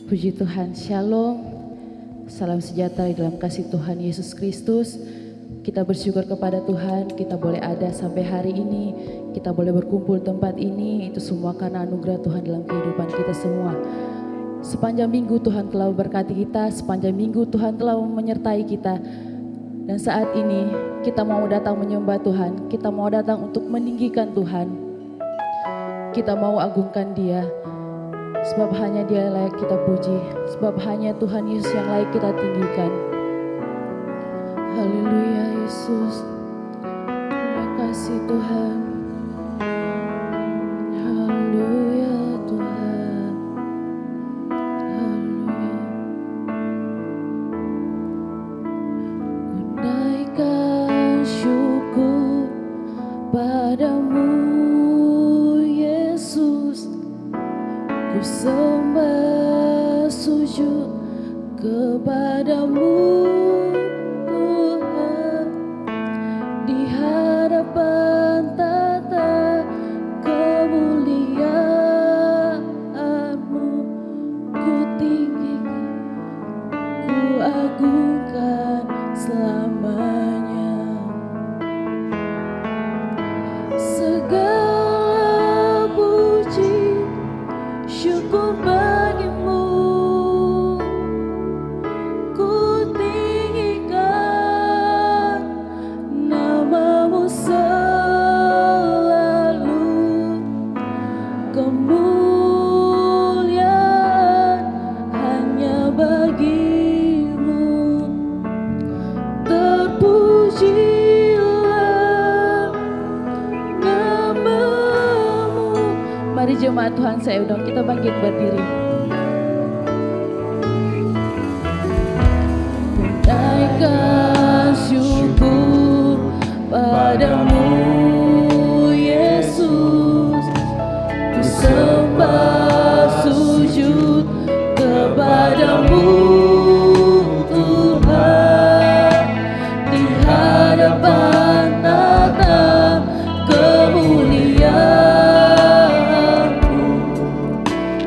Puji Tuhan, Shalom, salam sejahtera di dalam kasih Tuhan Yesus Kristus. Kita bersyukur kepada Tuhan, kita boleh ada sampai hari ini, kita boleh berkumpul tempat ini, itu semua karena anugerah Tuhan dalam kehidupan kita semua. Sepanjang minggu Tuhan telah memberkati kita, sepanjang minggu Tuhan telah menyertai kita. Dan saat ini kita mau datang menyembah Tuhan, kita mau datang untuk meninggikan Tuhan. Kita mau agungkan Dia. Sebab hanya Dia layak kita puji, sebab hanya Tuhan Yesus yang layak kita tinggikan. Haleluya Yesus, terima kasih Tuhan. Haleluya Tuhan, haleluya. Ku naikkan syukur padamu Yesus. Ku sembah sujud kepadamu Tuhan, di hadapan tata kemuliaan-Mu. Ku tinggikan, ku agungkan selamanya. Segala puji syukur bagimu, ku tinggikan namamu selalu. Kemuliaan hanya bagimu, terpujilah namamu. Mari jemaat Tuhan, saya undang kita bangkit berdiri. Naikkan syukur padamu Yesus. Ku sembah sujud kepadamu Tuhan, di hadapan tata kemuliaan-Mu.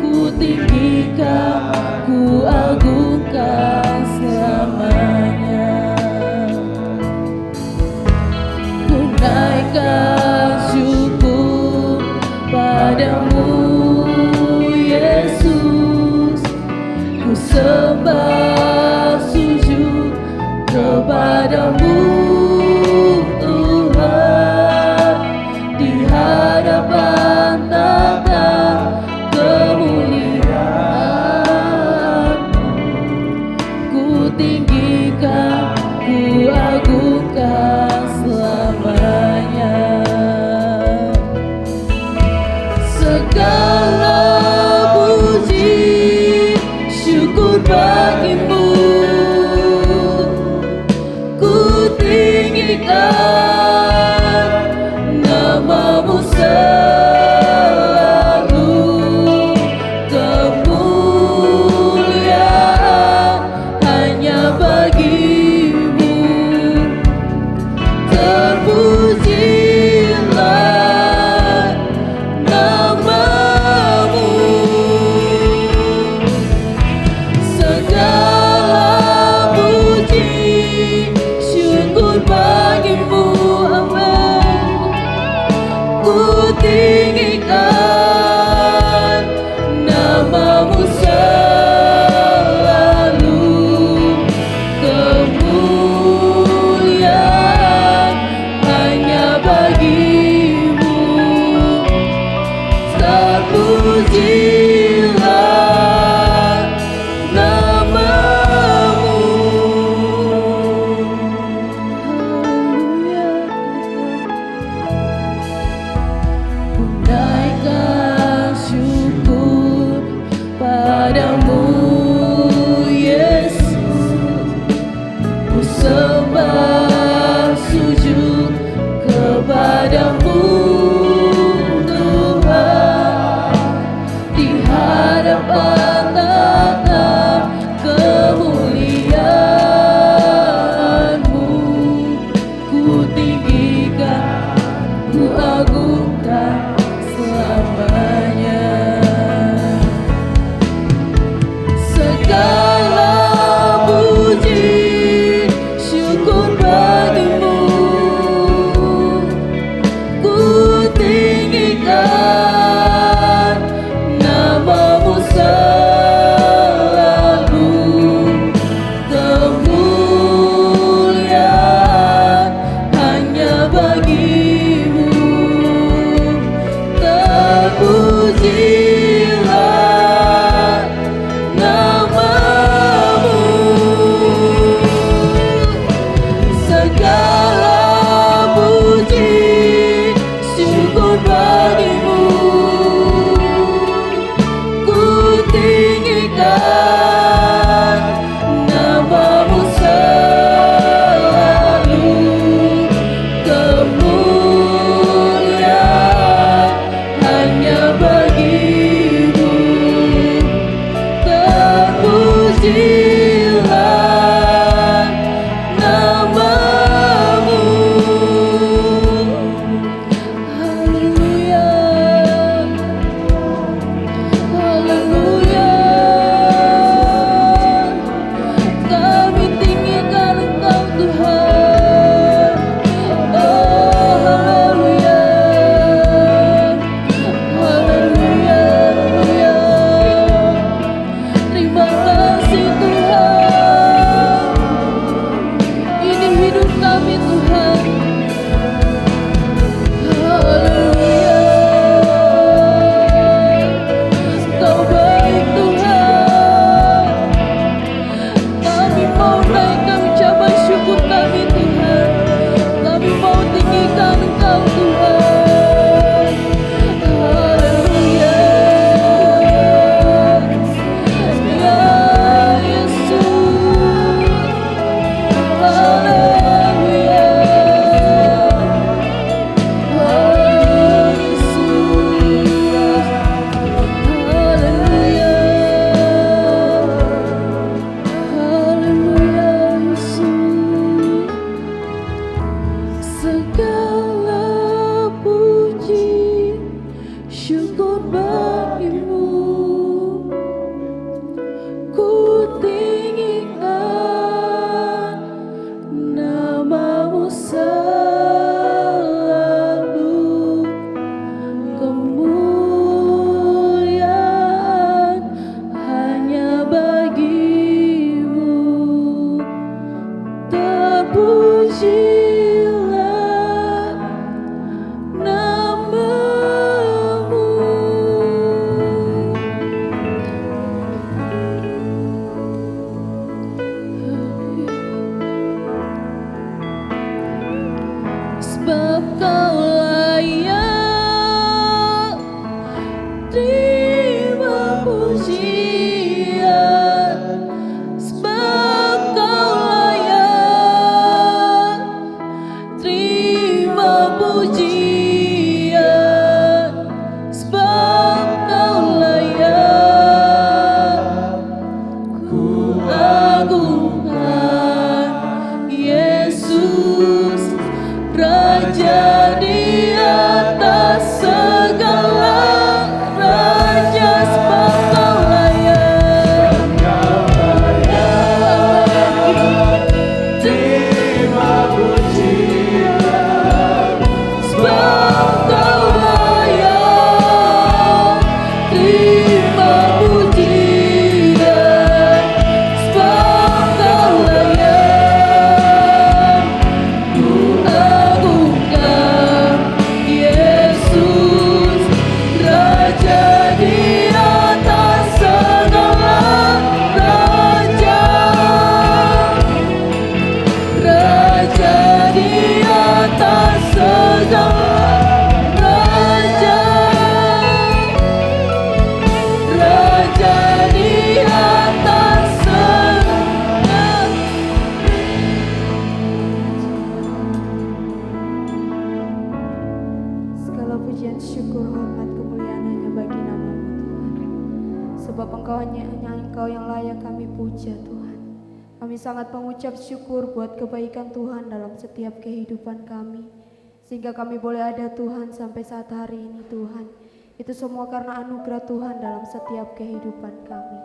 Ku tinggikan, ku agungkan selamanya. Ku naikkan syukur padamu Yesus. Ku sembah sujud kepadamu Tuhan, di hadapan tata kemuliaan-Mu. Ku tinggikan, ku agungkan selamanya. Segala puji syukur bagimu, ku tinggikan namamu selalu. Kemuliaan hanya bagimu, terpujilah namamu. Segala puji syukur bagimu, amin. Ku tinggikan namamu selalu. Kemuliaan hanya bagimu, terpujilah namamu. Haleluya Tuhan. Ku naikkan sangat mengucap syukur buat kebaikan Tuhan dalam setiap kehidupan kami, sehingga kami boleh ada Tuhan sampai saat hari ini Tuhan. Itu semua karena anugerah Tuhan dalam setiap kehidupan kami.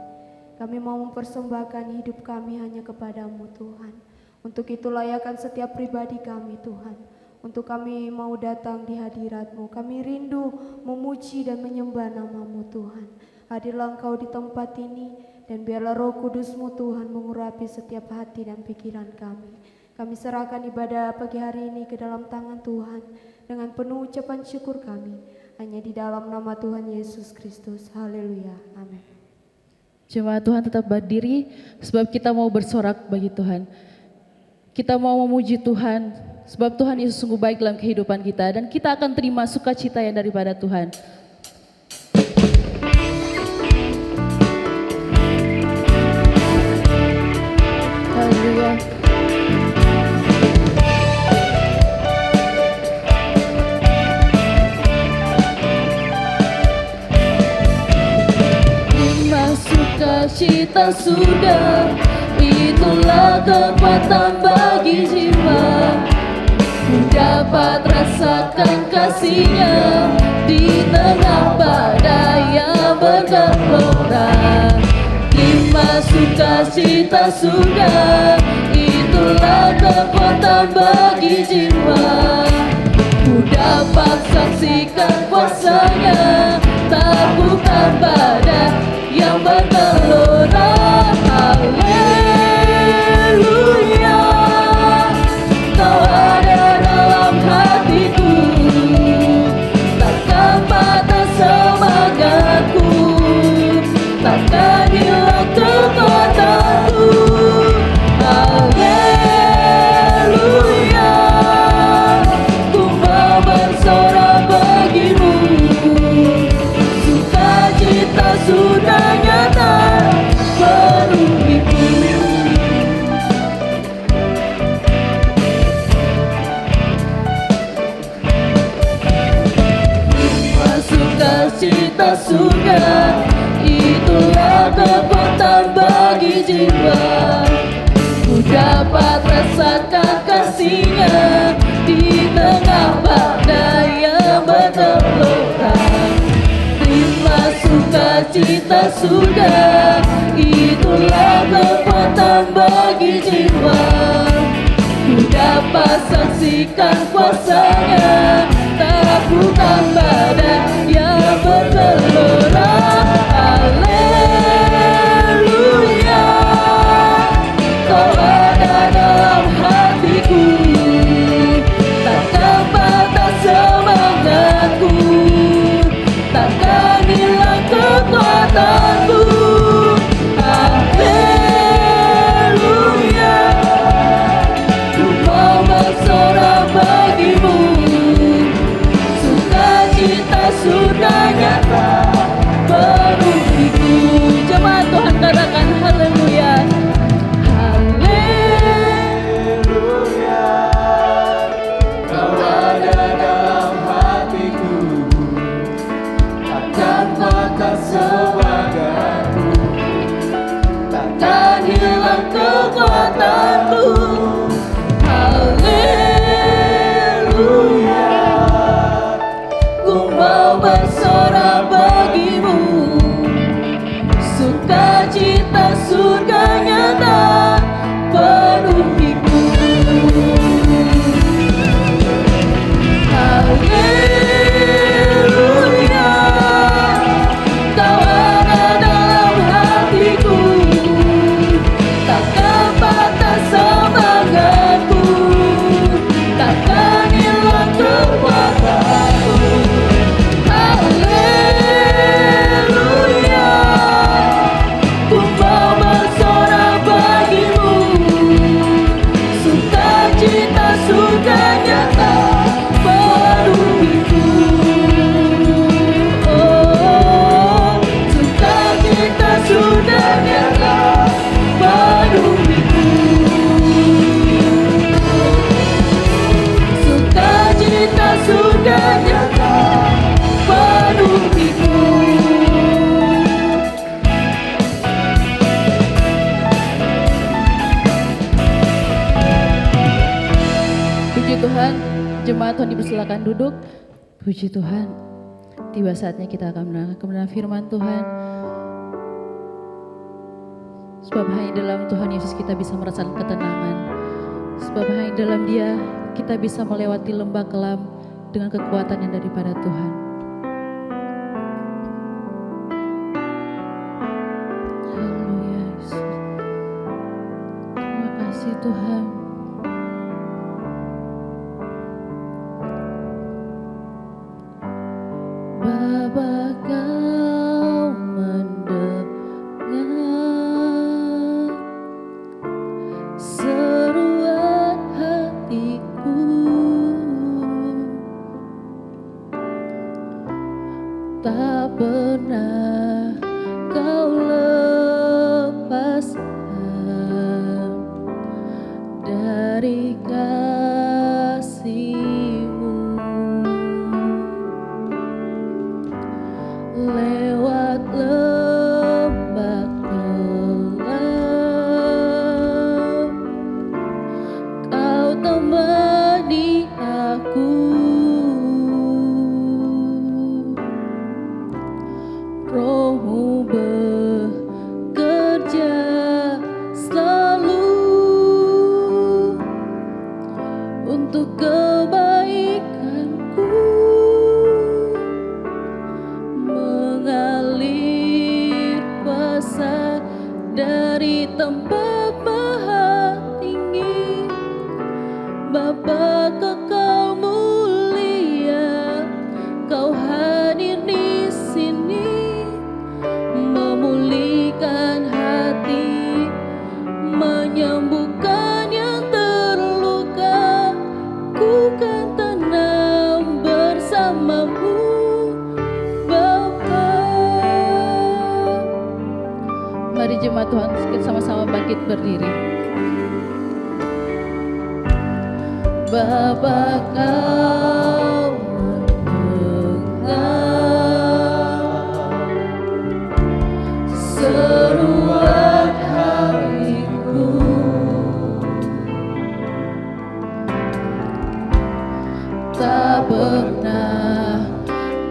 Kami mau mempersembahkan hidup kami hanya kepadamu Tuhan. Untuk itu layakkan setiap pribadi kami Tuhan. Untuk kami mau datang di hadirat-Mu. Kami rindu memuji dan menyembah nama-Mu Tuhan. Hadirlah Engkau di tempat ini, dan biarlah Roh Kudus-Mu Tuhan mengurapi setiap hati dan pikiran kami. Kami serahkan ibadah pagi hari ini ke dalam tangan Tuhan. Dengan penuh ucapan syukur kami Hanya di dalam nama Tuhan Yesus Kristus. Haleluya. Amin. Jemaat Tuhan tetap berdiri sebab kita mau bersorak bagi Tuhan. Kita mau memuji Tuhan sebab Tuhan Yesus sungguh baik dalam kehidupan kita dan kita akan terima sukacita yang daripada Tuhan. Haleluya. Sukacita surga, itulah kekuatan bagi jiwa. Ku dapat rasakan kasih-Nya di tengah badai yang bergelora. Terima sukacita surga, itulah kekuatan bagi jiwa. Ku dapat saksikan kuasa-Nya, takutkan badai yang bergelora. Haleluya, Kau ada dalam hatiku, takkan patah semangatku, takkan hilang kekuatanku. Haleluya, ku mau bersorak bagimu, sukacita sudah nyata penuhiku. Sukacita surga, itulah kekuatan bagi jiwa. Ku dapat rasakan kasih-Nya di tengah badai yang bergelora. Terima sukacita surga, itulah kekuatan bagi jiwa. Ku dapat saksikan kuasa-Nya, takutkan badai yang bergelora. Haleluya, Kau ada dalam hatiku, takkan patah semangatku, takkan hilang kekuatanku. Haleluya, ku mau bersorak bagimu, sukacita sudah nyata penuhiku. Jemaat Tuhan katakan haleluya. Haleluya, Kau ada dalam hatiku, takkan patah semangatku, takkan hilang kekuatanku. Haleluya, ku mau bersorak bagimu, sukacita surga nyata penuhiku. Haleluya, Kau ada dalam hatiku, takkan patah semangatku, takkan hilang kekuatanku. Haleluya, ku mau bersorak bagimu, sukacita surga nyata penuhiku. Oh, sukacita surga nyata penuhiku, sukacita surga nyata penuhiku. Puji Tuhan, jemaat Tuhan dipersilakan duduk. Puji Tuhan, tiba saatnya kita akan mendengar kebenaran firman Tuhan. Sebab hanya dalam Tuhan Yesus kita bisa merasakan ketenangan. Sebab hanya dalam Dia kita bisa melewati lembah kelam dengan kekuatan yang daripada Tuhan. Haleluya, Yesus. Terima kasih Tuhan. Bapa kau mendengar seruan hatiku, tak pernah kau lepaskan dari kasih-Mu. Lewat lembah gelap, kau temani aku. Roh-Mu bekerja selalu untuk kebaikanku, mengalir kuasa dari tempat maha tinggi. Bapa kekal mulia, kau hadir di sini, memulihkan hati, menyembuhkan yang terluka. Ku kan tenang bersama-Mu, Bapa. Mari jemaat Tuhan, kita sama-sama bangkit berdiri. Bapa kau mendengar seruan hatiku, tak pernah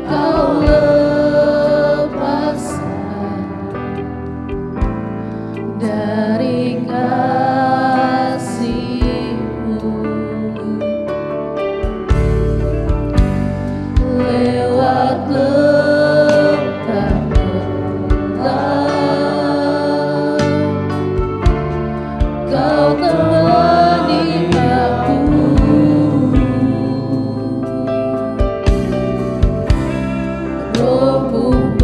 kau lepaskan dari kasih-Mu. Lewat lembah gelap, kau temani aku. Roh-Mu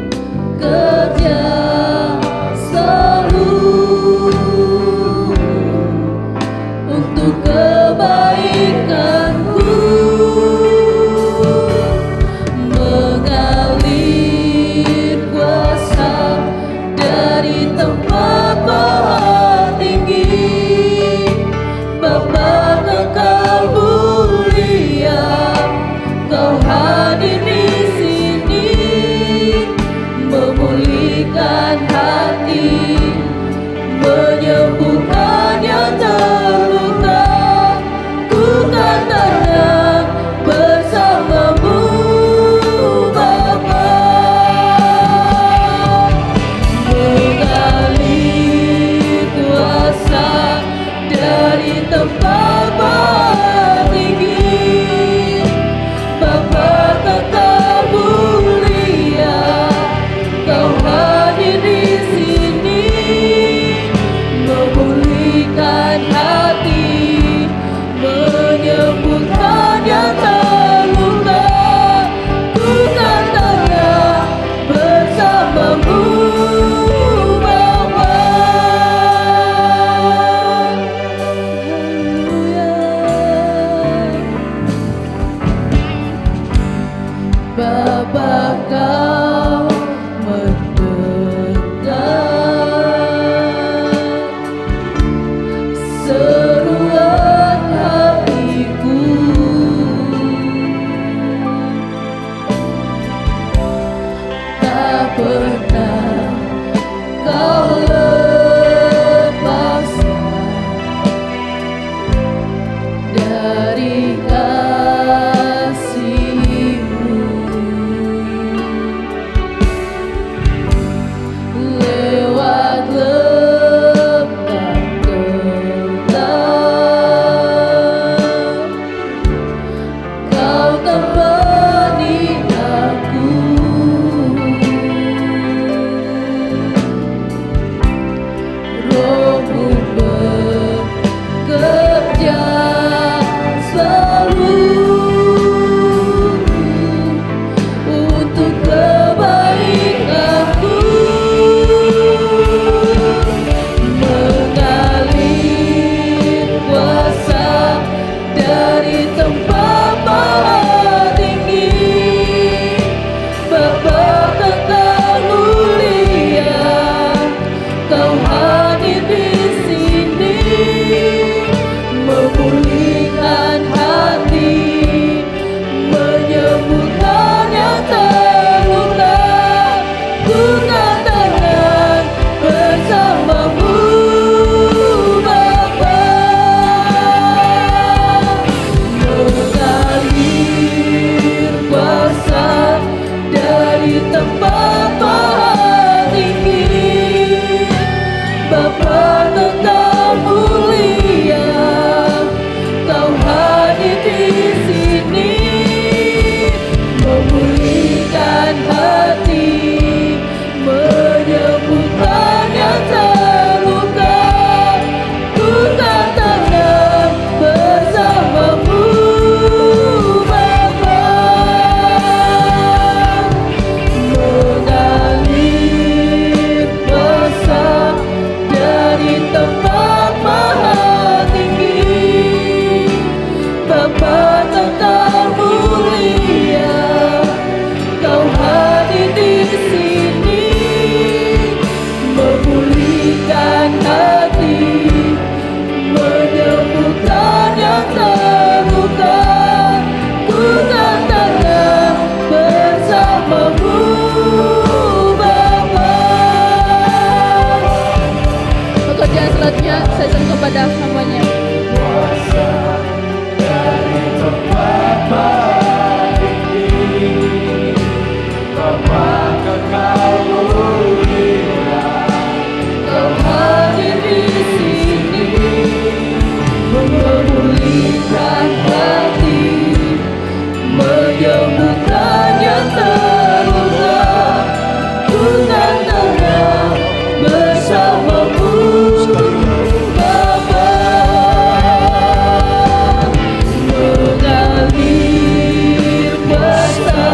bekerja selalu untuk kebaikanku, mengalir kuasa dari tempat maha tinggi. Bapa kekal mulia, kau hadir di sini, memulihkan hati, menyembuhkan yang terluka. Ku kan tenang bersama-Mu, Bapa. Mengalir kuasa dari tempat maha tinggi. Bapa kekal mulia, kau hadir di sini, memulihkan hati, menyembuhkan yang terluka. Ku kan tenang bersama-Mu, Bapa. Haleluya. Bapa kau mendengar seruan hatiku, tak pernah kau lepaskan dari kasih-Mu. Lewat lembah gelap, kau temani aku. memulihkan hati, menyembuhkan yang terluka. Ku katakan bersamamu Bapa, mengalir kuasa dari tempat maha tinggi. Bapa tetap mulia, Kau hadir di sini, memulihkan hati, menyembuhkan yang terluka. Ku katakan bersamamu Bapa. Pekerjaan selanjutnya saya serahkan kepada hambanya. Kuasa dari tempat maha tinggi, Bapa kekal mulia, Kau hadir di sini, memulihkan hati, menyembuhkan yang terluka. Ku katakan bersamamu Bapa, mengalir kuasa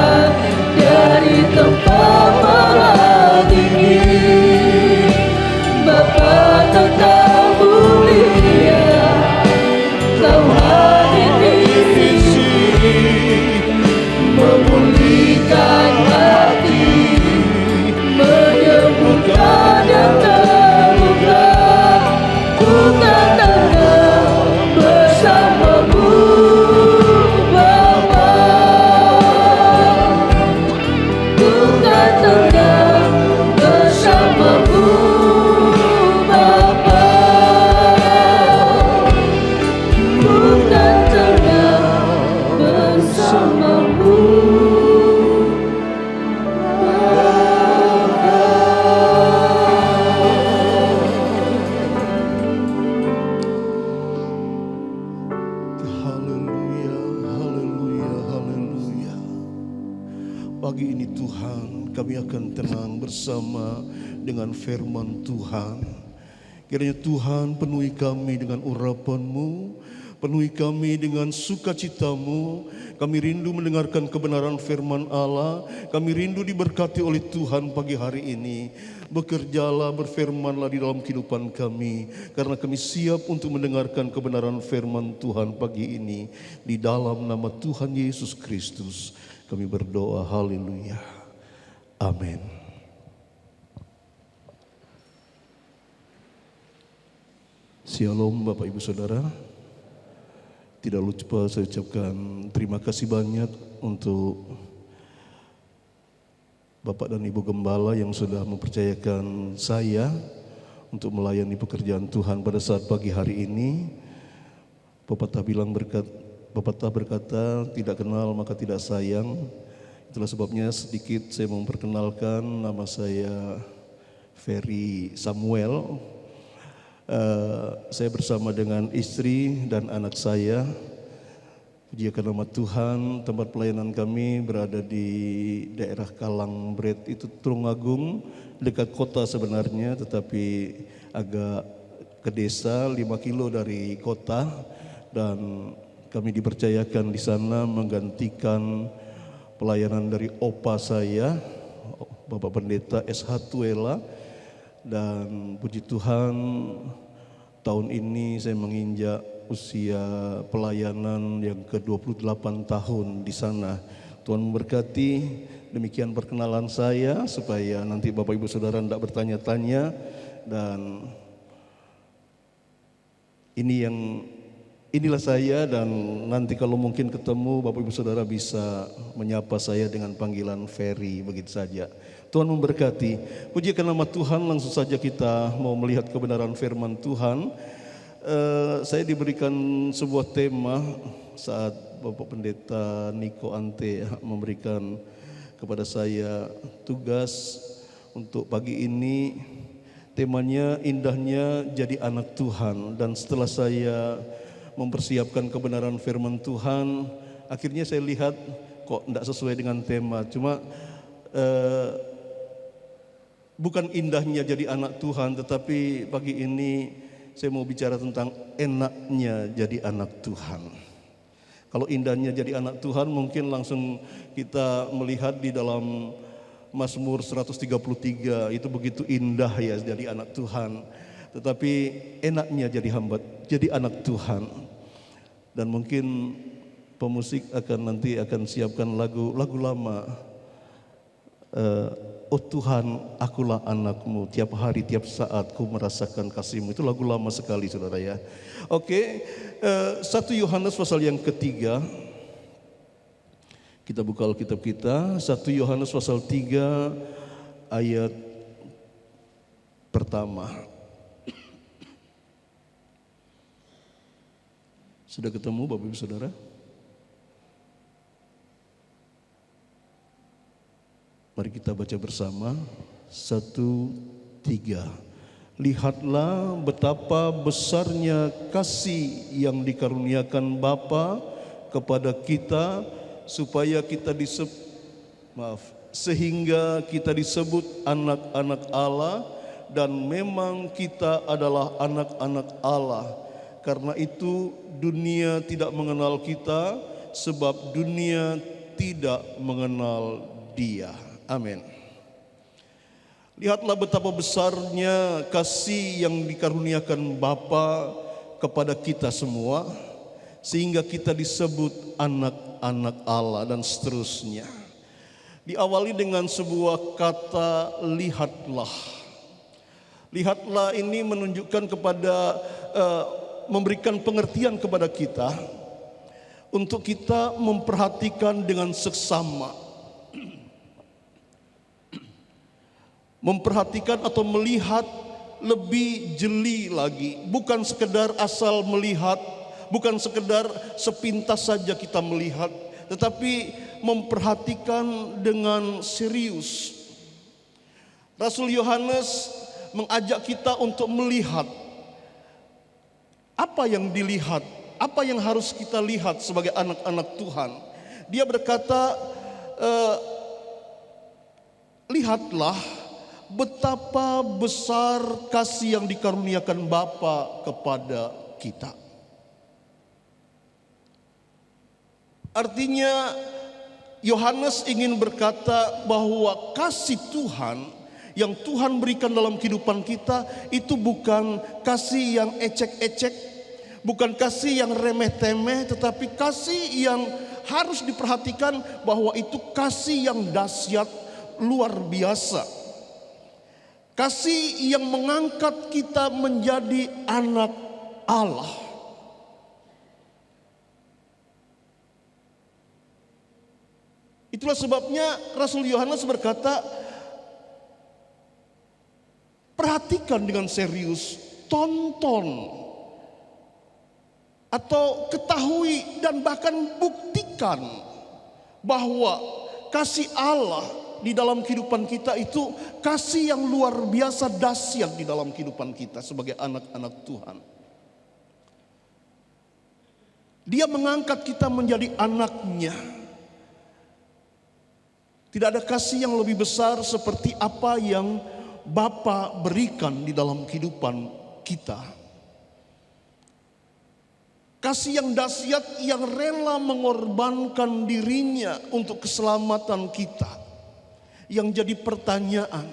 dari tempat maha tinggi. Bapa tetap mulia, Kau hadir di sini, memulihkan hati, menyembuhkan yang terluka. Ku katakan bersamamu Bapa, ku katakan bersamamu Bapa, ku katakan bersamamu Haleluya, haleluya, haleluya. Pagi ini Tuhan, kami akan tenang bersama dengan firman Tuhan. Kiranya Tuhan penuhi kami dengan urapan-Mu, penuhi kami dengan sukacita-Mu. Kami rindu mendengarkan kebenaran firman Allah. Kami rindu diberkati oleh Tuhan pagi hari ini. Bekerjalah, berfirmanlah di dalam kehidupan kami, karena kami siap untuk mendengarkan kebenaran firman Tuhan pagi ini. Di dalam nama Tuhan Yesus Kristus kami berdoa, haleluya, amin. Shalom Bapak Ibu Saudara. Tidak lupa saya ucapkan terima kasih banyak untuk Bapak dan Ibu Gembala yang sudah mempercayakan saya untuk melayani pekerjaan Tuhan pada saat pagi hari ini. Pepatah berkata, tidak kenal maka tidak sayang. Itulah sebabnya sedikit saya memperkenalkan, nama saya Ferry Samuel. Saya bersama dengan istri dan anak saya. Puji akan nama Tuhan, tempat pelayanan kami berada di daerah Kalangbret, itu Tulungagung, dekat kota sebenarnya, tetapi agak ke desa 5 kilo dari kota. Dan kami dipercayakan di sana menggantikan pelayanan dari opa saya, Bapak Pendeta SH Tuela. Dan puji Tuhan, tahun ini saya menginjak usia pelayanan yang ke-28 tahun di sana. Tuhan memberkati. Demikian perkenalan saya, supaya nanti Bapak Ibu Saudara tidak bertanya-tanya. Dan inilah saya, dan nanti kalau mungkin ketemu Bapak Ibu Saudara bisa menyapa saya dengan panggilan Ferry, begitu saja. Tuhan memberkati. Puji akan nama Tuhan. Langsung saja kita mau melihat kebenaran firman Tuhan. Saya diberikan sebuah tema saat Bapak Pendeta Niko Ante memberikan kepada saya tugas untuk pagi ini. Temanya indahnya jadi anak Tuhan. Dan setelah saya mempersiapkan kebenaran firman Tuhan, akhirnya saya lihat kok tidak sesuai dengan tema. Cuma eh, bukan indahnya jadi anak Tuhan, tetapi pagi ini saya mau bicara tentang enaknya jadi anak Tuhan. Kalau indahnya jadi anak Tuhan, mungkin langsung kita melihat di dalam Mazmur 133, itu begitu indah ya jadi anak Tuhan. Tetapi enaknya jadi anak Tuhan. Dan mungkin pemusik nanti akan siapkan lagu lama. Oh Tuhan, akulah anakmu, tiap hari, tiap saat ku merasakan kasihmu. Itu lagu lama sekali, saudara ya. Oke, 1 Yohanes pasal yang ketiga. Kita buka Alkitab kita, 1 Yohanes pasal 3 ayat pertama. Sudah ketemu Bapak Ibu Saudara? Mari kita baca bersama. 1, 3. Lihatlah betapa besarnya kasih yang dikaruniakan Bapa kepada kita, sehingga kita disebut anak-anak Allah, dan memang kita adalah anak-anak Allah. Karena itu dunia tidak mengenal kita, sebab dunia tidak mengenal Dia. Amin. Lihatlah betapa besarnya kasih yang dikaruniakan Bapa kepada kita semua, sehingga kita disebut anak-anak Allah, dan seterusnya. Diawali dengan sebuah kata lihatlah. Lihatlah ini menunjukkan kepada memberikan pengertian kepada kita untuk kita memperhatikan dengan seksama. Memperhatikan atau melihat lebih jeli lagi, bukan sekedar asal melihat, bukan sekedar sepintas saja kita melihat, tetapi memperhatikan dengan serius. Rasul Yohanes mengajak kita untuk melihat apa yang dilihat, apa yang harus kita lihat sebagai anak-anak Tuhan. Dia berkata, lihatlah betapa besar kasih yang dikaruniakan Bapa kepada kita. Artinya Yohanes ingin berkata bahwa kasih Tuhan yang Tuhan berikan dalam kehidupan kita itu bukan kasih yang ecek-ecek, bukan kasih yang remeh-temeh, tetapi kasih yang harus diperhatikan bahwa itu kasih yang dahsyat, luar biasa. Kasih yang mengangkat kita menjadi anak Allah. Itulah sebabnya Rasul Yohanes berkata, perhatikan dengan serius, tonton, atau ketahui dan bahkan buktikan bahwa kasih Allah di dalam kehidupan kita itu kasih yang luar biasa dahsyat di dalam kehidupan kita sebagai anak-anak Tuhan. Dia mengangkat kita menjadi anaknya. Tidak ada kasih yang lebih besar seperti apa yang Bapa berikan di dalam kehidupan kita. Kasih yang dahsyat yang rela mengorbankan dirinya untuk keselamatan kita. Yang jadi pertanyaan,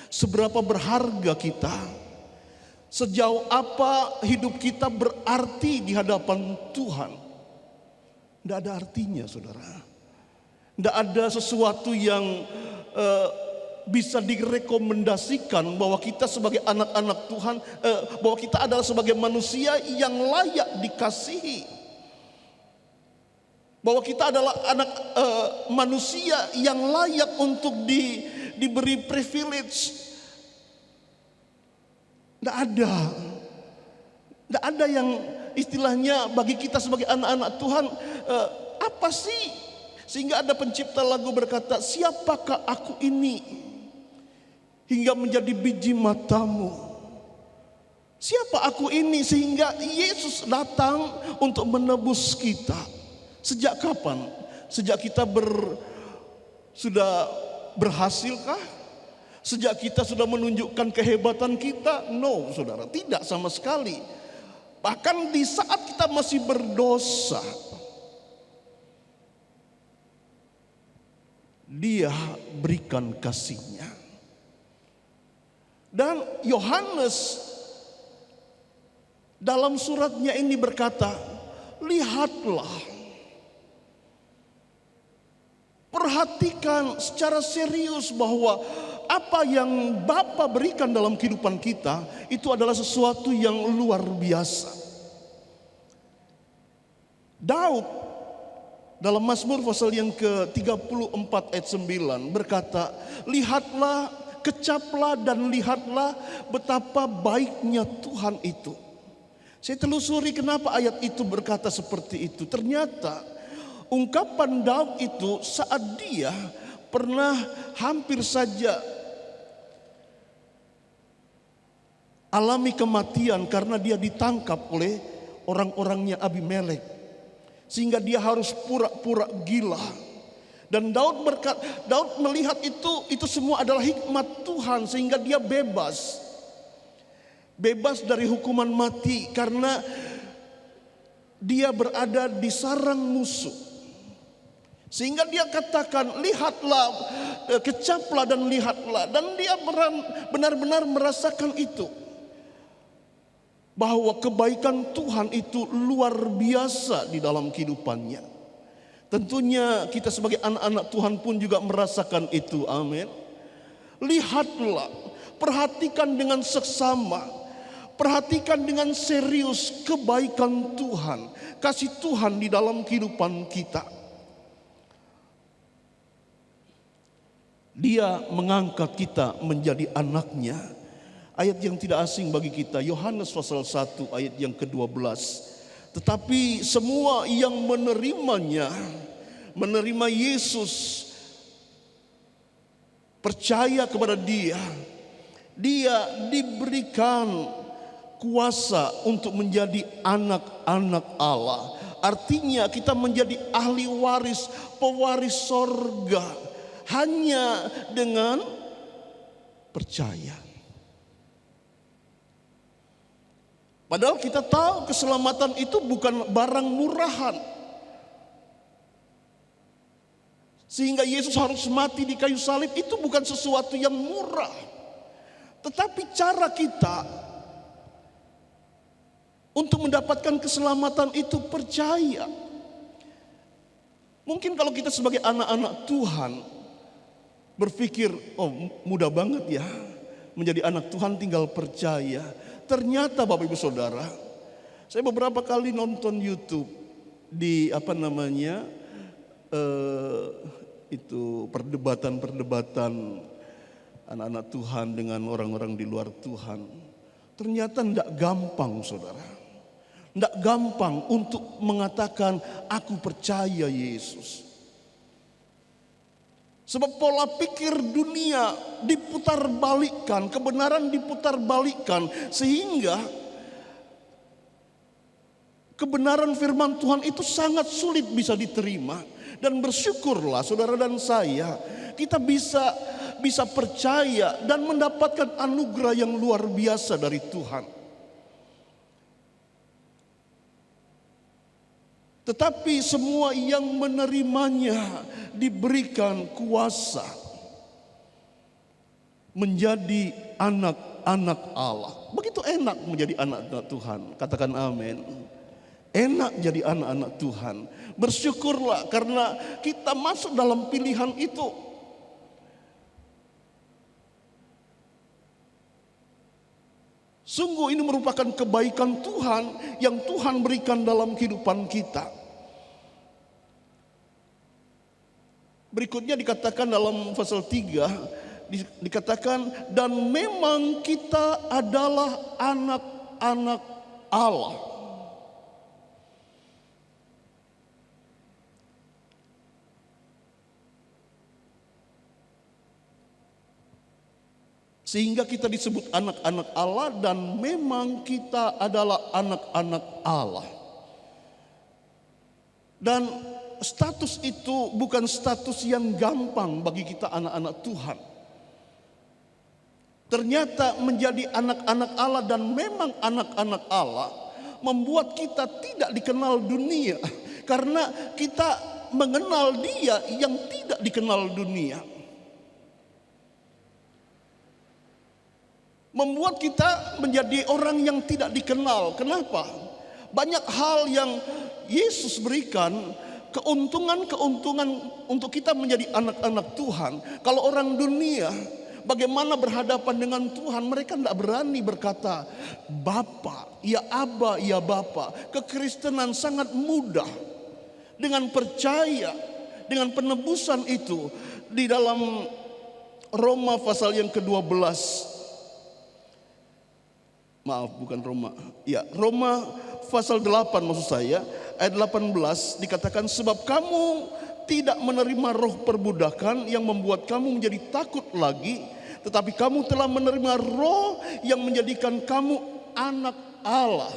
seberapa berharga kita? Sejauh apa hidup kita berarti di hadapan Tuhan? Tidak ada artinya, saudara. Tidak ada sesuatu yang bisa direkomendasikan bahwa kita sebagai anak-anak Tuhan, bahwa kita adalah sebagai manusia yang layak dikasihi. Bahwa kita adalah anak manusia yang layak untuk diberi privilege. Tidak ada yang istilahnya bagi kita sebagai anak-anak Tuhan, apa sih? Sehingga ada pencipta lagu berkata, siapakah aku ini hingga menjadi biji matamu? Siapa aku ini sehingga Yesus datang untuk menebus kita? Sejak kapan? Sejak kita sudah berhasilkah? Sejak kita sudah menunjukkan kehebatan kita? No, saudara, tidak sama sekali. Bahkan di saat kita masih berdosa, Dia berikan kasih-Nya. Dan Yohanes dalam suratnya ini berkata, lihatlah, perhatikan secara serius bahwa apa yang Bapa berikan dalam kehidupan kita itu adalah sesuatu yang luar biasa. Daud dalam Mazmur pasal yang ke-34 ayat 9 berkata, lihatlah, kecaplah dan lihatlah betapa baiknya Tuhan itu. Saya telusuri kenapa ayat itu berkata seperti itu. Ternyata ungkapan Daud itu saat dia pernah hampir saja alami kematian karena dia ditangkap oleh orang-orangnya Abimelek, sehingga dia harus pura-pura gila. Dan Daud melihat itu semua adalah hikmat Tuhan, sehingga dia bebas dari hukuman mati karena dia berada di sarang musuh. Sehingga dia katakan, lihatlah, kecaplah dan lihatlah. Dan dia benar-benar merasakan itu, bahwa kebaikan Tuhan itu luar biasa di dalam kehidupannya. Tentunya kita sebagai anak-anak Tuhan pun juga merasakan itu. Amin. Lihatlah, perhatikan dengan seksama, perhatikan dengan serius kebaikan Tuhan, kasih Tuhan di dalam kehidupan kita. Dia mengangkat kita menjadi anaknya. Ayat yang tidak asing bagi kita, Yohanes pasal 1 ayat yang ke-12. Tetapi semua yang menerimanya, menerima Yesus, percaya kepada Dia, Dia diberikan kuasa untuk menjadi anak-anak Allah. Artinya kita menjadi ahli waris, pewaris sorga, hanya dengan percaya. Padahal kita tahu keselamatan itu bukan barang murahan, sehingga Yesus harus mati di kayu salib. Itu bukan sesuatu yang murah. Tetapi cara kita untuk mendapatkan keselamatan itu percaya. Mungkin kalau kita sebagai anak-anak Tuhan berpikir, oh mudah banget ya menjadi anak Tuhan, tinggal percaya. Ternyata Bapak Ibu Saudara, saya beberapa kali nonton YouTube di itu perdebatan anak-anak Tuhan dengan orang-orang di luar Tuhan. Ternyata tidak gampang, saudara. Tidak gampang untuk mengatakan aku percaya Yesus. Sebab pola pikir dunia diputarbalikkan, kebenaran diputarbalikkan, sehingga kebenaran firman Tuhan itu sangat sulit bisa diterima. Dan bersyukurlah saudara dan saya, kita bisa percaya dan mendapatkan anugerah yang luar biasa dari Tuhan. Tetapi semua yang menerimanya diberikan kuasa menjadi anak-anak Allah. Begitu enak menjadi anak-anak Tuhan. Katakan amin. Enak jadi anak-anak Tuhan. Bersyukurlah karena kita masuk dalam pilihan itu. Sungguh ini merupakan kebaikan Tuhan yang Tuhan berikan dalam kehidupan kita. Berikutnya dikatakan dalam pasal 3, dikatakan dan memang kita adalah anak-anak Allah. Sehingga kita disebut anak-anak Allah dan memang kita adalah anak-anak Allah. Dan status itu bukan status yang gampang bagi kita anak-anak Tuhan. Ternyata menjadi anak-anak Allah dan memang anak-anak Allah membuat kita tidak dikenal dunia. Karena kita mengenal Dia yang tidak dikenal dunia. Membuat kita menjadi orang yang tidak dikenal. Kenapa? Banyak hal yang Yesus berikan, keuntungan-keuntungan untuk kita menjadi anak-anak Tuhan. Kalau orang dunia bagaimana berhadapan dengan Tuhan, mereka tidak berani berkata Bapa, ya Aba, ya Bapa. Kekristenan sangat mudah. Dengan percaya, dengan penebusan itu di dalam Roma pasal yang ke-12. Maaf, bukan Roma. Ya, Roma pasal 8 maksud saya, ayat 18 dikatakan sebab kamu tidak menerima roh perbudakan yang membuat kamu menjadi takut lagi, tetapi kamu telah menerima roh yang menjadikan kamu anak Allah.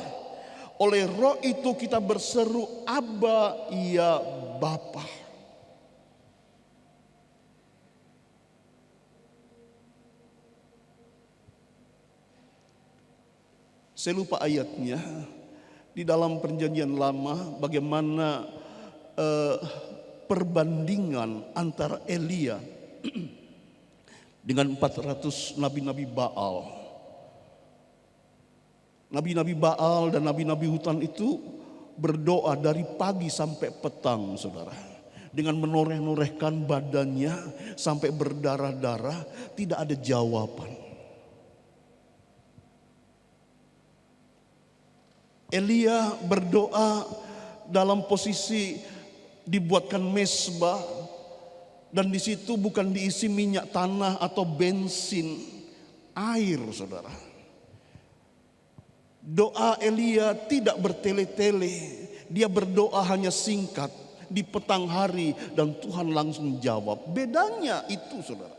Oleh roh itu kita berseru Aba, ya Bapa. Saya lupa ayatnya. Di dalam perjanjian lama bagaimana perbandingan antara Elia dengan 400 nabi-nabi Baal. Nabi-nabi Baal dan nabi-nabi hutan itu berdoa dari pagi sampai petang, saudara. Dengan menoreh-norehkan badannya sampai berdarah-darah, tidak ada jawaban. Elia berdoa dalam posisi dibuatkan mezbah dan di situ bukan diisi minyak tanah atau bensin, air, saudara. Doa Elia tidak bertele-tele, dia berdoa hanya singkat di petang hari dan Tuhan langsung jawab. Bedanya itu, saudara.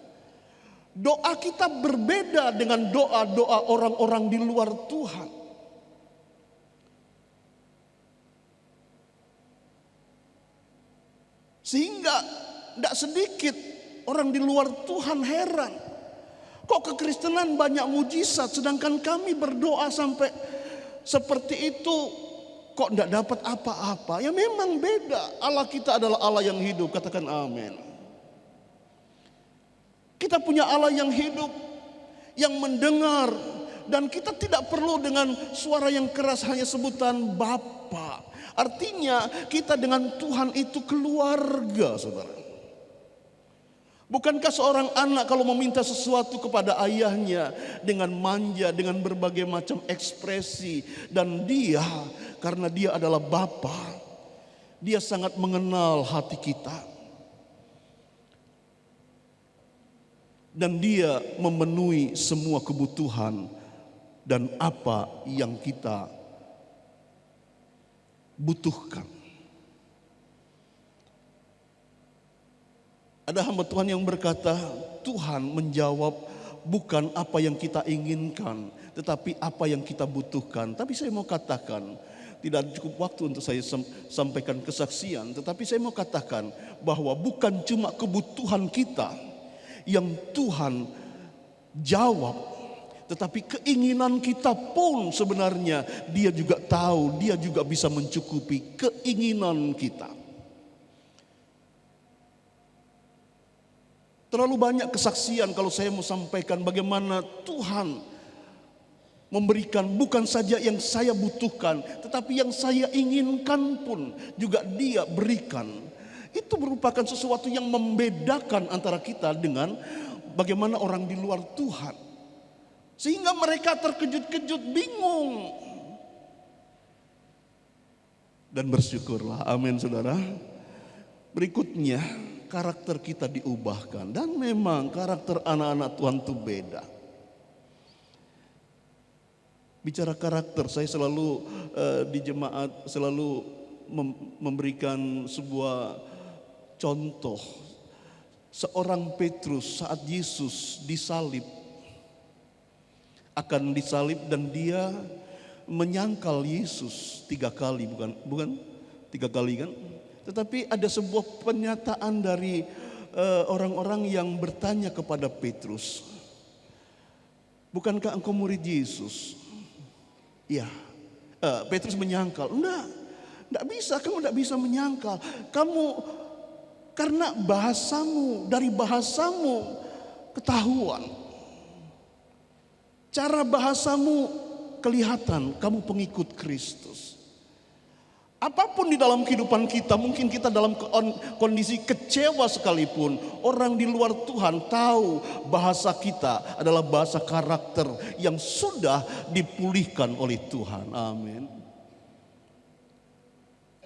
Doa kita berbeda dengan doa-doa orang-orang di luar Tuhan. Sehingga tidak sedikit orang di luar Tuhan heran. Kok kekristenan banyak mujizat sedangkan kami berdoa sampai seperti itu kok tidak dapat apa-apa. Ya memang beda. Allah kita adalah Allah yang hidup. Katakan amin. Kita punya Allah yang hidup, yang mendengar. Dan kita tidak perlu dengan suara yang keras hanya sebutan Bapa. Artinya kita dengan Tuhan itu keluarga, saudara. Bukankah seorang anak kalau meminta sesuatu kepada ayahnya dengan manja, dengan berbagai macam ekspresi, dan dia karena dia adalah Bapa, dia sangat mengenal hati kita. Dan dia memenuhi semua kebutuhan dan apa yang kita butuhkan. Ada hamba Tuhan yang berkata, Tuhan menjawab bukan apa yang kita inginkan, tetapi apa yang kita butuhkan. Tapi saya mau katakan, tidak cukup waktu untuk saya sampaikan kesaksian, tetapi saya mau katakan bahwa bukan cuma kebutuhan kita yang Tuhan jawab, tetapi keinginan kita pun sebenarnya dia juga tahu, dia juga bisa mencukupi keinginan kita. Terlalu banyak kesaksian kalau saya mau sampaikan bagaimana Tuhan memberikan bukan saja yang saya butuhkan, tetapi yang saya inginkan pun juga Dia berikan. Itu merupakan sesuatu yang membedakan antara kita dengan bagaimana orang di luar Tuhan. Sehingga mereka terkejut-kejut, bingung. Dan bersyukurlah, amin saudara. Berikutnya, karakter kita diubahkan. Dan memang karakter anak-anak Tuhan itu beda. Bicara karakter, saya selalu di jemaat selalu memberikan sebuah contoh. Seorang Petrus saat Yesus disalib, akan disalib dan dia menyangkal Yesus 3 kali, bukan 3 kali kan? Tetapi ada sebuah pernyataan dari orang-orang yang bertanya kepada Petrus, bukankah engkau murid Yesus? Ya, Petrus menyangkal, enggak bisa, kamu enggak bisa menyangkal. Kamu, karena bahasamu, dari bahasamu ketahuan. Cara bahasamu kelihatan kamu pengikut Kristus. Apapun di dalam kehidupan kita, mungkin kita dalam kondisi kecewa sekalipun, orang di luar Tuhan tahu bahasa kita adalah bahasa karakter yang sudah dipulihkan oleh Tuhan. Amin.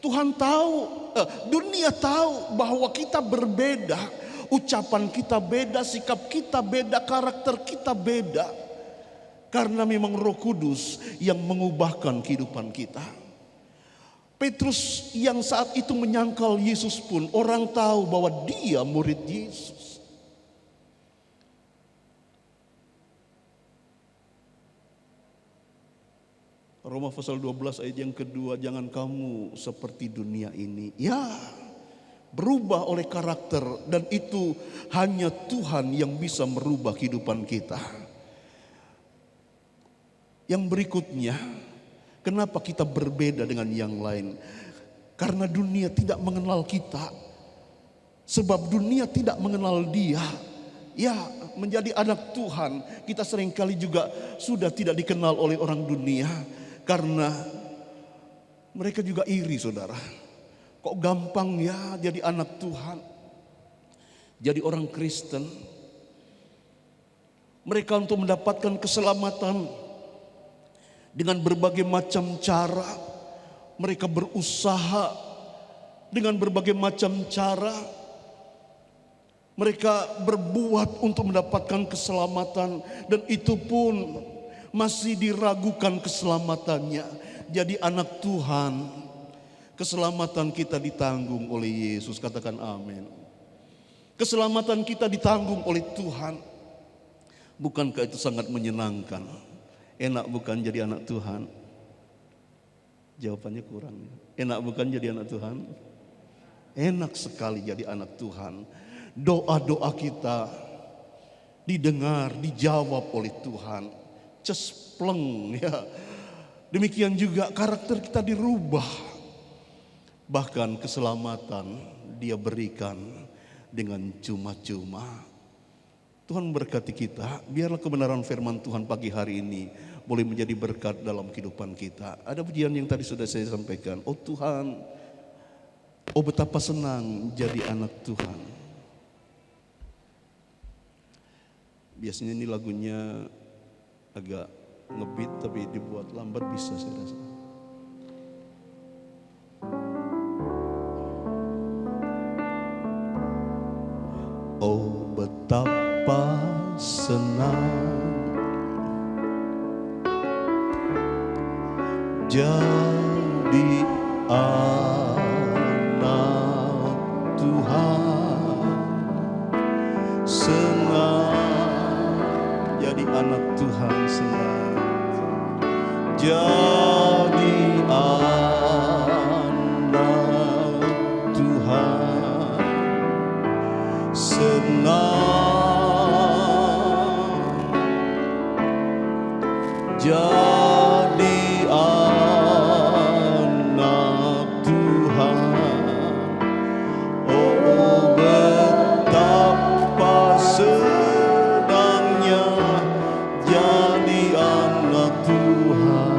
Tuhan tahu, dunia tahu bahwa kita berbeda, ucapan kita beda, sikap kita beda, karakter kita beda. Karena memang Roh Kudus yang mengubahkan kehidupan kita. Petrus yang saat itu menyangkal Yesus pun, orang tahu bahwa dia murid Yesus. Roma pasal 12 ayat yang kedua, jangan kamu seperti dunia ini. Ya, berubah oleh karakter, dan itu hanya Tuhan yang bisa merubah kehidupan kita. Yang berikutnya, kenapa kita berbeda dengan yang lain? Karena dunia tidak mengenal kita. Sebab dunia tidak mengenal dia. Ya, menjadi anak Tuhan, kita seringkali juga sudah tidak dikenal oleh orang dunia. Karena mereka juga iri, saudara. Kok gampang ya jadi anak Tuhan, jadi orang Kristen. Mereka untuk mendapatkan keselamatan dengan berbagai macam cara, mereka berusaha dengan berbagai macam cara, mereka berbuat untuk mendapatkan keselamatan, dan itu pun masih diragukan keselamatannya. Jadi anak Tuhan, keselamatan kita ditanggung oleh Yesus, katakan amin. Keselamatan kita ditanggung oleh Tuhan. Bukankah itu sangat menyenangkan? Enak bukan jadi anak Tuhan? Jawabannya kurang. Enak bukan jadi anak Tuhan? Enak sekali jadi anak Tuhan. Doa-doa kita didengar, dijawab oleh Tuhan. Cespleng ya. Demikian juga karakter kita dirubah. Bahkan keselamatan Dia berikan dengan cuma-cuma. Tuhan memberkati kita. Biarlah kebenaran firman Tuhan pagi hari ini boleh menjadi berkat dalam kehidupan kita. Ada pujian yang tadi sudah saya sampaikan. Oh Tuhan, oh betapa senang jadi anak Tuhan. Biasanya ini lagunya agak ngebeat, tapi dibuat lambat bisa saya rasa. Oh betapa senang jadi anak Tuhan, senang jadi anak Tuhan, senang jadi anak Tuhan, senang jadi anak Tuhan. Oh betapa senangnya jadi anak Tuhan.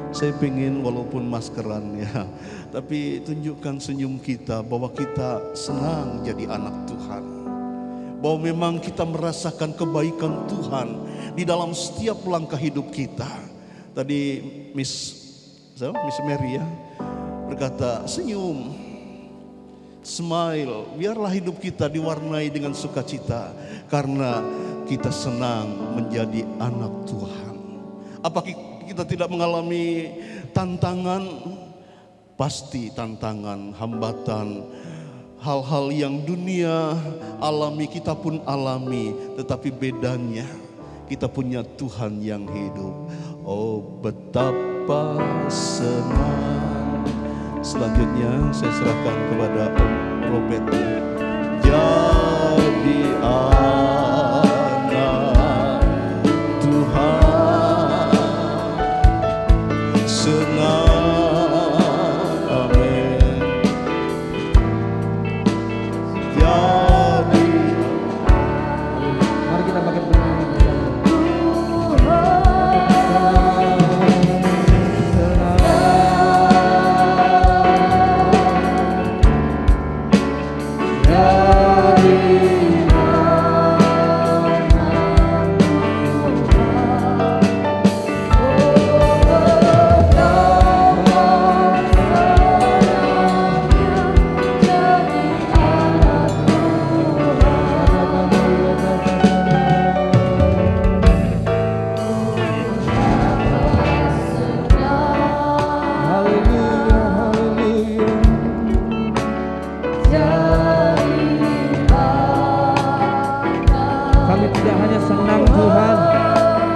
Saya pengen walaupun maskeran ya, tapi tunjukkan senyum kita bahwa kita senang jadi anak Tuhan. Bahwa memang kita merasakan kebaikan Tuhan di dalam setiap langkah hidup kita. Tadi Miss Mary ya berkata, senyum, smile, biarlah hidup kita diwarnai dengan sukacita karena kita senang menjadi anak Tuhan. Apakah kita tidak mengalami tantangan? Pasti tantangan, hambatan, hal-hal yang dunia alami kita pun alami, tetapi bedanya kita punya Tuhan yang hidup. Oh betapa senang Selanjutnya saya serahkan kepada Om Robert. Jadi anak Tuhan, senang, amin. Jadi, Mari kita pakai penyanyi. Kami tidak hanya senang Tuhan,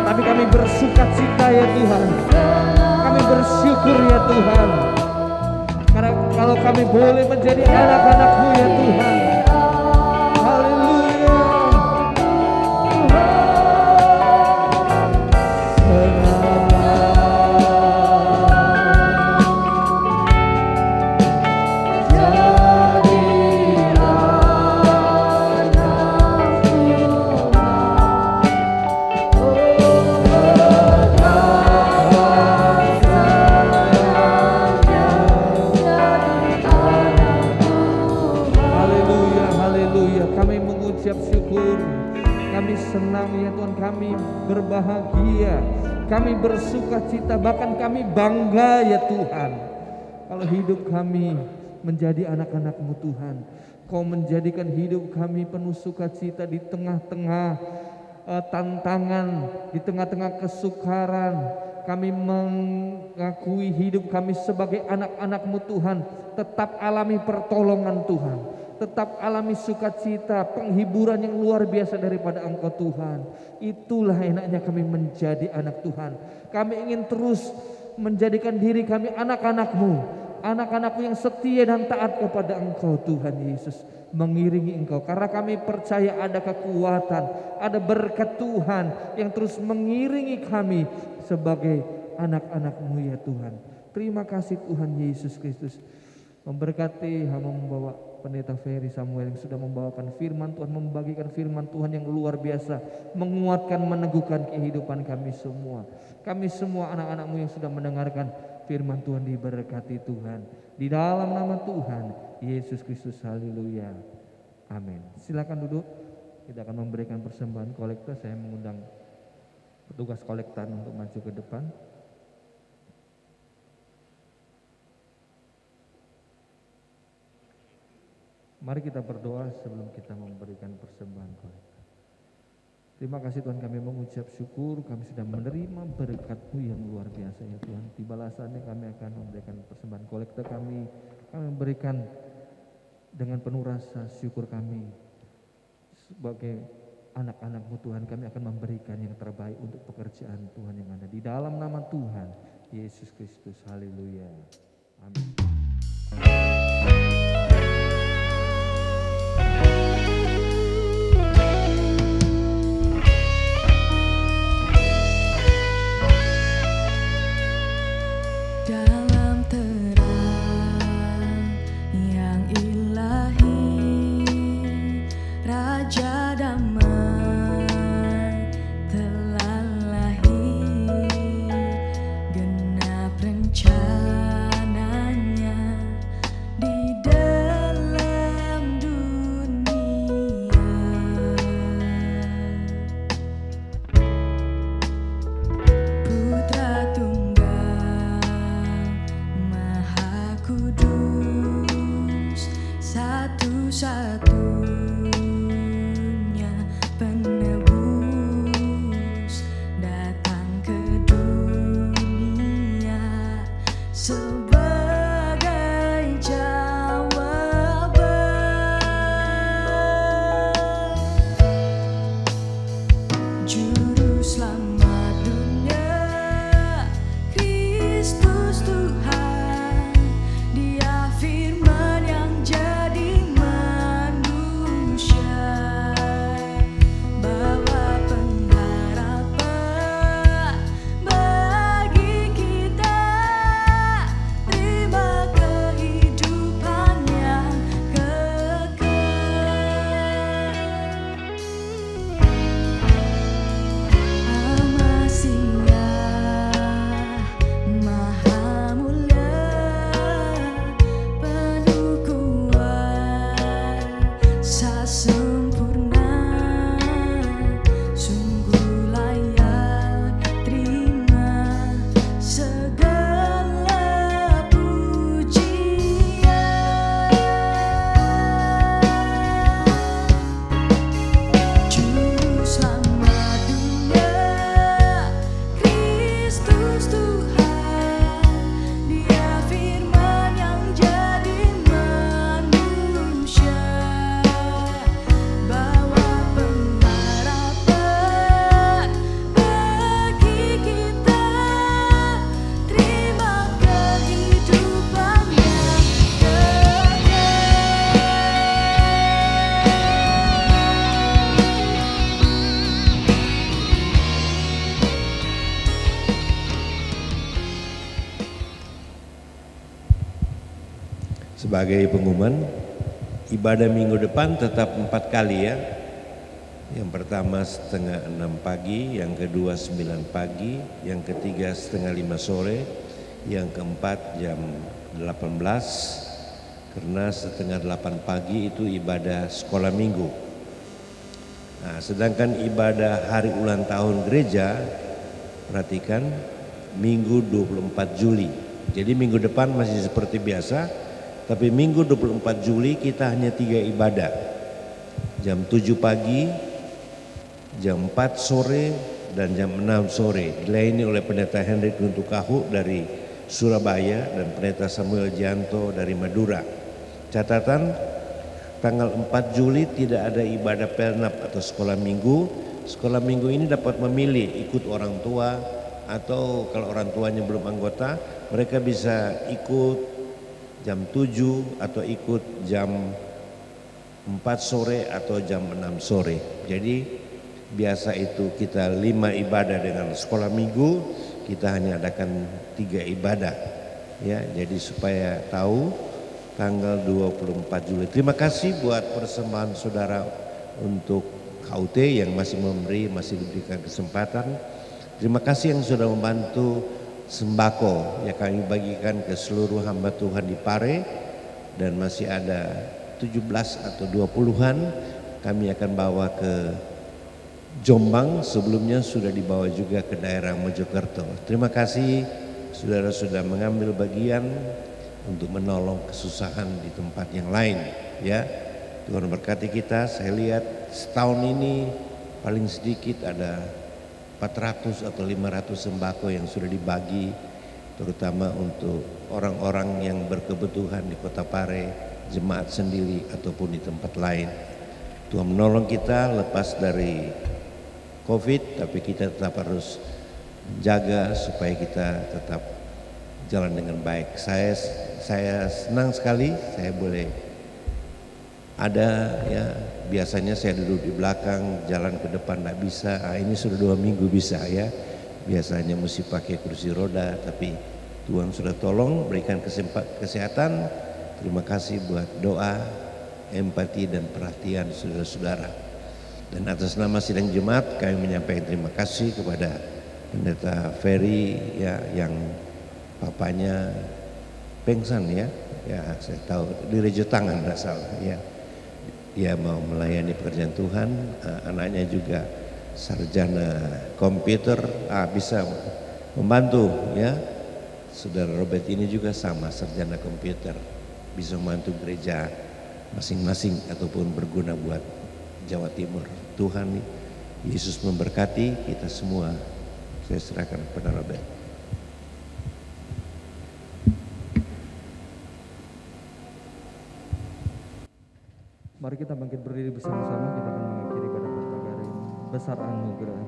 tapi kami bersukacita ya Tuhan. Kami bersyukur ya Tuhan, karena kalau kami boleh menjadi anak-anak-Mu ya Tuhan. Haleluya. Kami mengucap syukur, kami senang ya Tuhan, kami berbahagia, kami bersukacita, bahkan kami bangga ya Tuhan. Kalau hidup kami menjadi anak-anak-Mu Tuhan, Kau menjadikan hidup kami penuh sukacita di tengah-tengah tantangan, di tengah-tengah kesukaran. Kami mengakui hidup kami sebagai anak-anak-Mu Tuhan, tetap alami pertolongan Tuhan, tetap alami sukacita, penghiburan yang luar biasa daripada Engkau Tuhan. Itulah enaknya kami menjadi anak Tuhan. Kami ingin terus menjadikan diri kami anak-anak-Mu, anak-anak-Mu yang setia dan taat kepada Engkau Tuhan Yesus, mengiringi Engkau. Karena kami percaya ada kekuatan, ada berkat Tuhan yang terus mengiringi kami sebagai anak-anak-Mu ya Tuhan. Terima kasih Tuhan Yesus Kristus. Memberkati hamba membawa Pendeta Ferry Samuel yang sudah membawakan firman Tuhan, membagikan firman Tuhan yang luar biasa, menguatkan, meneguhkan kehidupan kami semua. Kami semua anak-anak-Mu yang sudah mendengarkan firman Tuhan diberkati Tuhan. Di dalam nama Tuhan Yesus Kristus, haleluya, amin. Silakan duduk, kita akan memberikan persembahan kolektor. Saya mengundang petugas kolektan untuk maju ke depan. Mari kita berdoa sebelum kita memberikan persembahan kolektor. Terima kasih Tuhan, kami mengucap syukur, kami sudah menerima berkat-Mu yang luar biasa ya Tuhan. Di balasannya kami akan memberikan persembahan kolektor kami memberikan dengan penuh rasa syukur kami. Sebagai anak-anak-Mu Tuhan, kami akan memberikan yang terbaik untuk pekerjaan Tuhan yang ada. Di dalam nama Tuhan Yesus Kristus, haleluya, amin. Dalam terang yang ilahi, Raja damai telah lahir. Genap rencananya Sebagai pengumuman, ibadah minggu depan tetap 4 kali ya. Yang pertama 5:30 pagi, yang kedua 9 pagi, yang ketiga 4:30 sore, yang keempat jam 18, karena 7:30 pagi itu ibadah sekolah minggu. Nah, sedangkan ibadah hari ulang tahun gereja, perhatikan, Minggu 24 Juli. Jadi minggu depan masih seperti biasa, tapi Minggu 24 Juli kita hanya 3 ibadah. Jam 7 pagi, jam 4 sore, dan jam 6 sore. Dilayani oleh Pendeta Hendrik Nuntukahu dari Surabaya dan Pendeta Samuel Janto dari Madura. Catatan, tanggal 4 Juli tidak ada ibadah pernap atau sekolah minggu. Sekolah minggu ini dapat memilih ikut orang tua, atau kalau orang tuanya belum anggota, mereka bisa ikut jam 7 atau ikut jam 4 sore atau jam 6 sore. Jadi biasa itu kita 5 ibadah dengan sekolah minggu, kita hanya adakan 3 ibadah. Ya, jadi supaya tahu tanggal 24 Juli. Terima kasih buat persembahan saudara untuk KUT yang masih memberi, masih diberikan kesempatan. Terima kasih yang sudah membantu sembako yang kami bagikan ke seluruh hamba Tuhan di Pare, dan masih ada 17 atau 20-an kami akan bawa ke Jombang, sebelumnya sudah dibawa juga ke daerah Mojokerto. Terima kasih saudara sudah mengambil bagian untuk menolong kesusahan di tempat yang lain ya. Tuhan berkati kita. Saya lihat setahun ini paling sedikit ada 400 atau 500 sembako yang sudah dibagi, terutama untuk orang-orang yang berkebutuhan di Kota Pare, jemaat sendiri ataupun di tempat lain. Tuhan menolong kita lepas dari COVID, tapi kita tetap harus jaga supaya kita tetap jalan dengan baik. Saya senang sekali saya boleh ada ya. Biasanya saya duduk di belakang, jalan ke depan tidak bisa. Ini sudah 2 minggu bisa ya. Biasanya mesti pakai kursi roda, tapi Tuhan sudah tolong berikan kesehatan. Terima kasih buat doa, empati dan perhatian saudara-saudara. Dan atas nama sidang jemaat kami menyampaikan terima kasih kepada Pendeta Ferry ya, yang papanya pengsan ya. Ya saya tahu di Rejo Tangan tidak salah ya. Dia mau melayani pekerjaan Tuhan, anaknya juga sarjana komputer, bisa membantu ya. Saudara Robert ini juga sama, sarjana komputer, bisa membantu gereja masing-masing ataupun berguna buat Jawa Timur. Tuhan Yesus memberkati kita semua. Saya serahkan kepada Robert. Mari kita bangkit berdiri bersama-sama, kita akan mengakhiri pada pagi hari ini. Besar anugerah.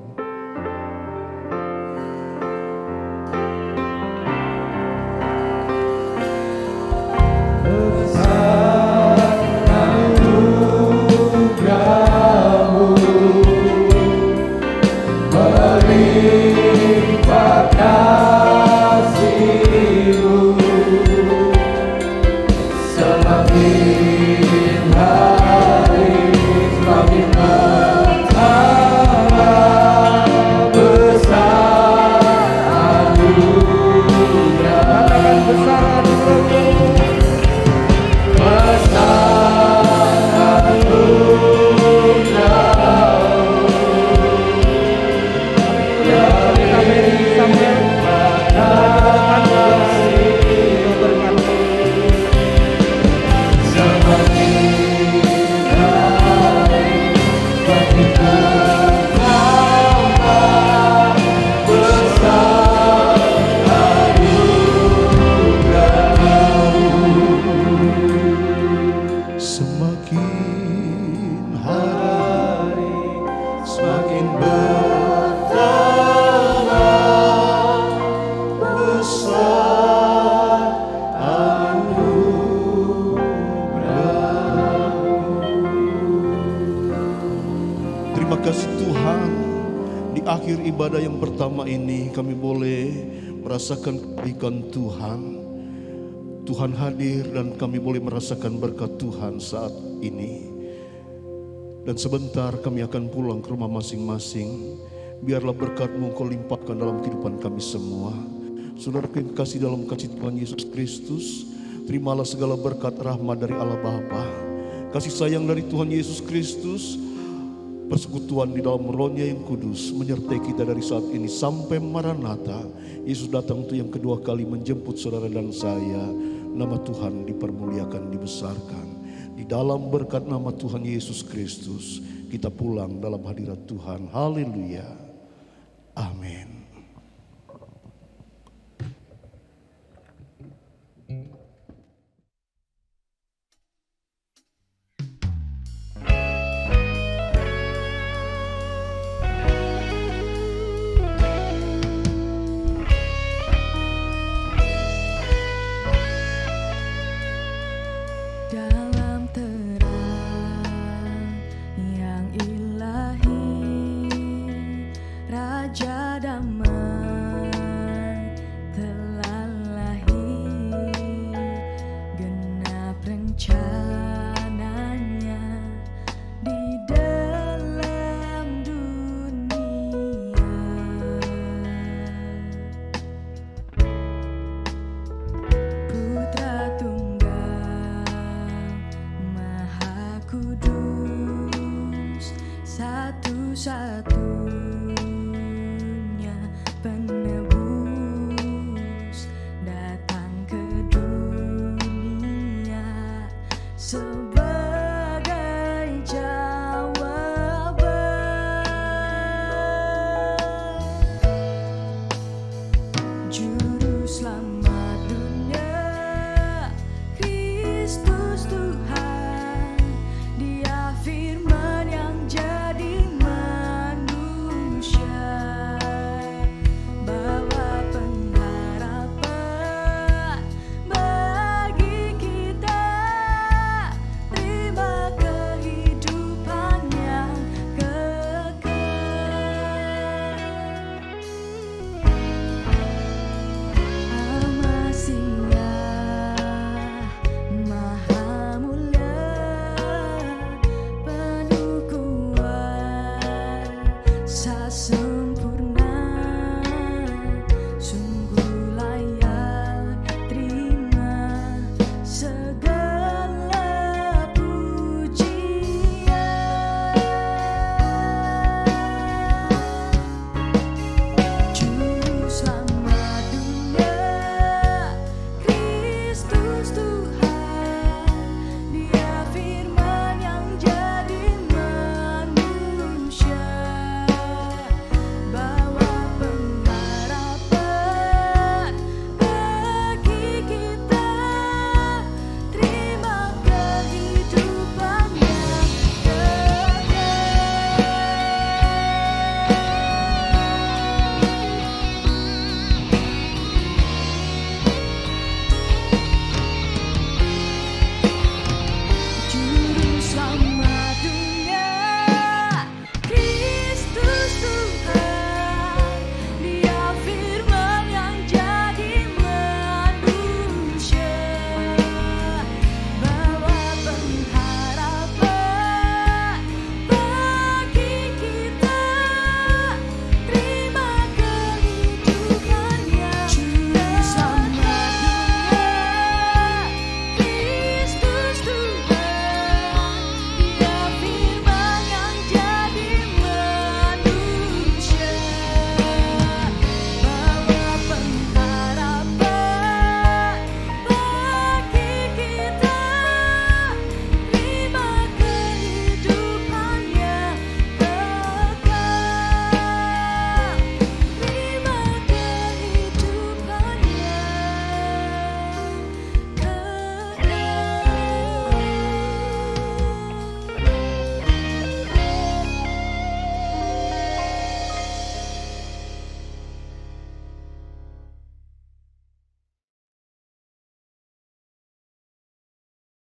Terima kasih Tuhan, di akhir ibadah yang pertama ini kami boleh merasakan kebaikan Tuhan. Tuhan hadir dan kami boleh merasakan berkat Tuhan saat ini. Dan sebentar kami akan pulang ke rumah masing-masing. Biarlah berkat-Mu Engkau limpahkan dalam kehidupan kami semua. Saudara yang kasih dalam kasih Tuhan Yesus Kristus, terimalah segala berkat rahmat dari Allah Bapa, kasih sayang dari Tuhan Yesus Kristus, persekutuan di dalam Roh-Nya yang kudus menyertai kita dari saat ini sampai Maranatha. Yesus datang untuk yang kedua kali menjemput saudara dan saya. Nama Tuhan dipermuliakan, dibesarkan. Di dalam berkat nama Tuhan Yesus Kristus, kita pulang dalam hadirat Tuhan. Haleluya. Amin. Dalam terang yang ilahi, Raja damai telah lahir. Genap rencananya di dalam dunia. Putra Tunggal Maha Kudus, satu-satu